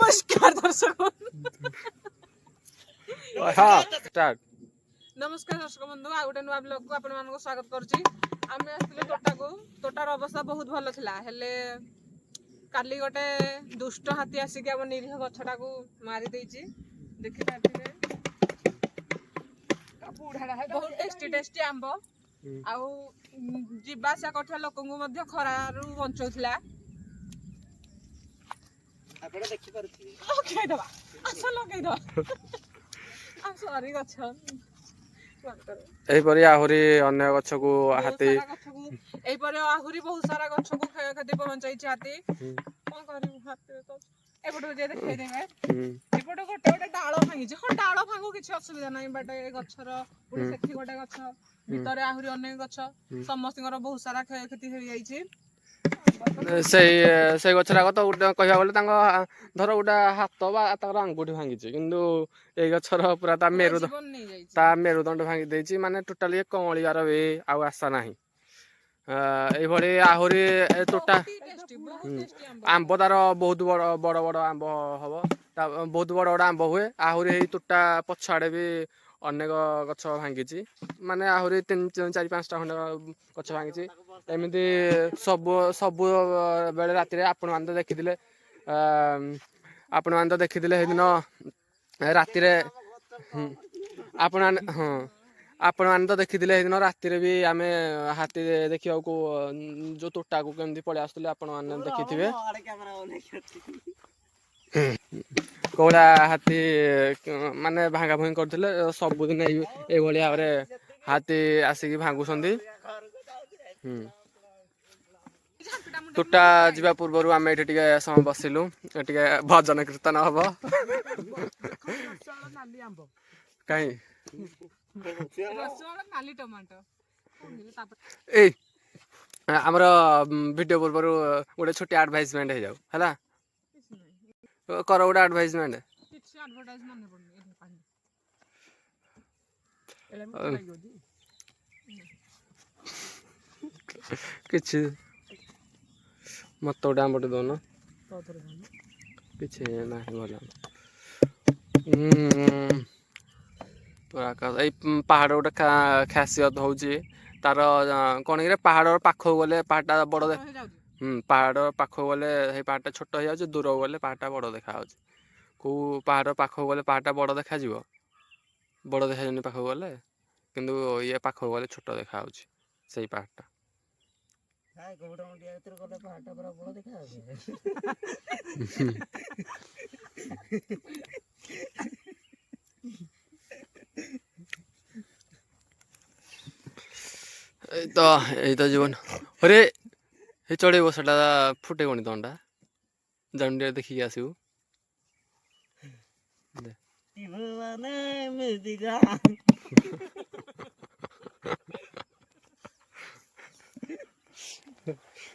नमस्कार दर्शक नमस्कार दर्शक बंधु आ गोटे नुआ ब्लॉग को आपण मानको स्वागत करूची। आमे आस्तिले तोटा को तोटार अवस्था बहुत भल थिला हेले काली गोटे दुष्ट हाथी आसिक आम निरीह गछटा को मारी देइची। देखि पाथिले बहुत टेस्टी टेस्टी आंब आउ जिबा से कठा लोकंगु मध्ये खरारु बंचौथिला। आपण देखि परथि ओके दबा आसा लगै दो आ सॉरी गछ एहीपरि आहुरी अन्य गछ को हाथी एहीपरि आहुरी बहुत सारा गछ को क्षति पहुंचाई हाथी। कोन करिउ हाथी तो एपटो जे देखै देबे एपटो गोटे गोटे डाळ भांगी जे हो डाळ भांगो किछि असुविधा नै बट ए गछर पुनी सेठी गोटे गछ भितरे आहुरी अन्य गछ समस्तकर बहुत सारा क्षति होई जाई छी। से गछराक तो कहवा गले धर गोटे हाथ बा तार आंगुठी भांगी किंतु ए गछर पूरा ता मेरुदंड भांगी देछि माने टोटाली कमलियार भी आउ आशा नाही। एभली आहुरी तोटा आंब तार बहुत बड़ बड़ बड़ आंब हम बहुत बड़ बड़ आंब हुए आहुरी तोटा पछाड़े भी अनेक गछ भांगी माने आहुरी 3-4-5टा खंड गछ भांगी एमती सब सब बेले राति आपण मैंने तो देखी आपण मैंने तो देखी दिन राति आपण हाँ आपण मैंने तो देखी दिन राति भी आम हाथी देखा जो तोटा को केमती पलि आसुले आपण मैंने देखी कौड़ा हाथी माने भांगा भुंगी करते सबुदिन ये भाव में हाथी आसिक भांगुंट। तोटा जीवा पूर्व आम ये समय बसिलु टे भजन कीर्तन हम कहीं ए आमर वीडियो पूर्व गोटे छोटी एडभाइसमेंट हो जाऊ है कर गोटे एडभाइसमेंट किछि मत गोटे आम टे दौन कि ना भल पहाड़ गोटे खासियत हूँ तार कौन कि पहाड़ पाख गले पहाड़ा बड़ पहाड़ पाख गले पहाड़ा छोट हो जाए दूर गले पहाड़ा बड़ देखा कौ पहाड़ पाख गले पहाड़ा बड़ देखा बड़ देखा पाख गले किंतु ये पाख गले छोट देखा से पहाड़ा तो जीवन अरे ये चढ़े बसटा फुटे कौन तंडा जान देखिए आसू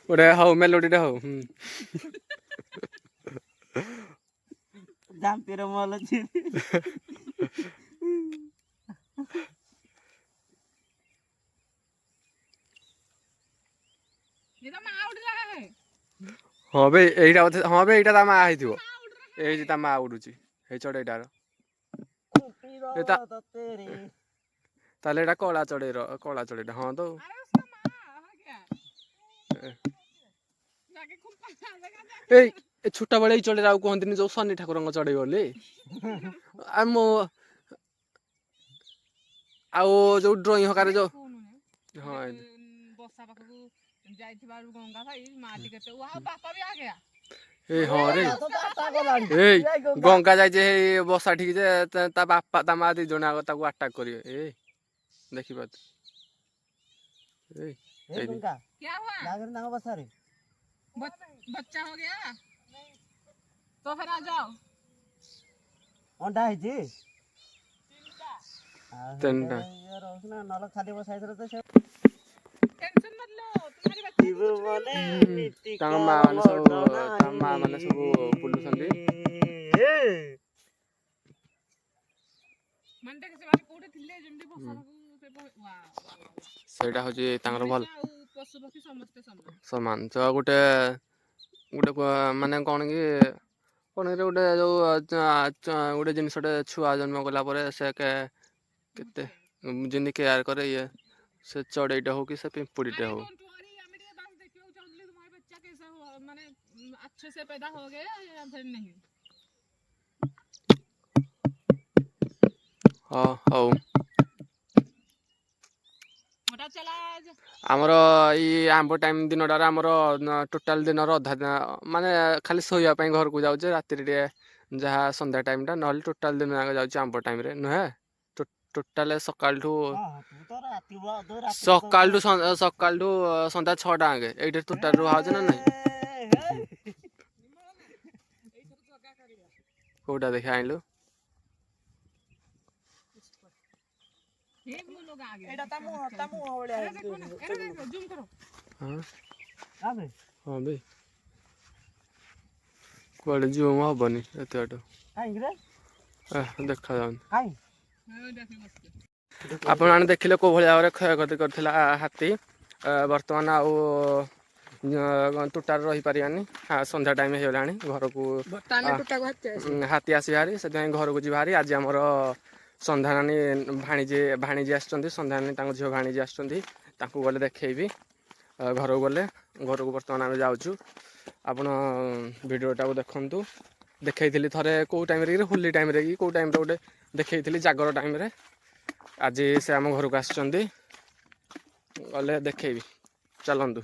गोटे हौ मेलोडी हौ हाँ भाई यहीटा हाँ भाई यहीटा माँ हो ये माँ उड़ुची ये चढ़ेटार ताले कला चढ़ेटा हाँ तो ए छोटा बेले चढ़ेर आउ कहती जो शनि ठाकुर चढ़े बोली आउ जो ड्रॉइंग हकार जो हाँ ए हाँ रे ए गंगा जाए बसा ठीक बापा ता माँ दी जन आग अटाक कर देखी पात बच्चा हो गया तो फिर आ जाओ अंडा है जी तीनटा नल खाली बसाई तो टेंशन मत लो तुम्हारी माँ मैंने सब बुलुंट ସେଇଟା ହଉଛି ତାଙ୍କର ଭଲ ସମାନ ତ ଗୋଟେ ଗୋଟେ ମାନେ କଣ କି ପନିର ଗୋଟେ ଯୋଉ ଗୋଟେ ଜିନିଷଟେ ଛୁଆ ଜନ୍ମ କଲା ପରେ ସେ କେତେ ଯେମିତି କେୟାର କରେ ଇଏ ସେ ଚଢ଼େଇଟେ ହଉ କି ସେ ପିମ୍ପୁଡ଼ିଟେ ହଉ। डोंट वरी हमें ये बस देखियो चाहूंगी तुम्हारा बच्चा कैसा हो माने अच्छे से पैदा हो गया या फिर नहीं। ହଁ ହଉ। मोटा चला आज ଆମର ଏଇ ଆମ୍ବ ଟାଇମ୍ ଦିନଟାରେ ଆମର ଟୋଟାଲ ଦିନର ଅଧା ମାନେ ଖାଲି ଶୋଇବା ପାଇଁ ଘରକୁ ଯାଉଛେ ରାତିରେ ଟିକେ ଯାହା ସନ୍ଧ୍ୟା ଟାଇମ୍ଟା ନହେଲେ ଟୋଟାଲ ଦିନ ଯାକ ଯାଉଛି ଆମ୍ବ ଟାଇମ୍ରେ ନୁହେଁ ଟୋଟାଲ ସକାଳଠୁ ତୁ ତ ରାତି ସକାଳଠୁ ସନ୍ଧ୍ୟା 6ଟା ଆଙ୍କେ ଏଇଠି ଟୋଟାଲ ରୁହା ହଉଛି ନା ନାଇଁ। କୋଉଟା ଦେଖି ଆଣିଲୁ ये वो लोग आ गए ଏଇଟା ତା ମୁହଁ ଭଳିଆ अरे देखो ना अरे देखो जूम करो ହଁ ଆବେ ହଁ ବେ କୁଆଡେ ଜୁମ୍ ହବନି ଏତେ ବାଟ କାହିଁକି ରେ ଦେଖାଯାଉନି। କାହିଁ देखो बस ଆପଣମାନେ ଦେଖିଲେ କୋଉ ଭଳି ଭାବରେ କ୍ଷୟକ୍ଷତି କରିଥିଲା ହାତୀ। ବର୍ତ୍ତମାନ ଆଉ ତୁଟାରେ ରହିପାରିବାନି ସନ୍ଧ୍ୟା ଟାଇମ୍ ହେଇଗଲାଣି ଘରକୁ ହାତୀ ଆସିବା ହାରି ସେଥିପାଇଁ ଘରକୁ ଯିବା ହାରି। ଆଜି ଆମର ସନ୍ଧ୍ୟାନାନୀ ଭାଣିଜୀ ଆସିଛନ୍ତି ସନ୍ଧ୍ୟାନାନୀ ତାଙ୍କ ଝିଅ ଭାଣିଜୀ ଆସିଛନ୍ତି ତାଙ୍କୁ ଗଲେ ଦେଖେଇବି ଘରକୁ ଗଲେ ଘରକୁ ବର୍ତ୍ତମାନ ଆମେ ଯାଉଛୁ। ଆପଣ ଭିଡ଼ିଓଟାକୁ ଦେଖନ୍ତୁ ଦେଖେଇଥିଲି ଥରେ କେଉଁ ଟାଇମ୍ରେ କି ହୋଲି ଟାଇମ୍ରେ କି କେଉଁ ଟାଇମ୍ରେ ଗୋଟେ ଦେଖେଇଥିଲି ଜାଗର ଟାଇମ୍ରେ। ଆଜି ସେ ଆମ ଘରକୁ ଆସିଛନ୍ତି ଗଲେ ଦେଖେଇବି ଚାଲନ୍ତୁ।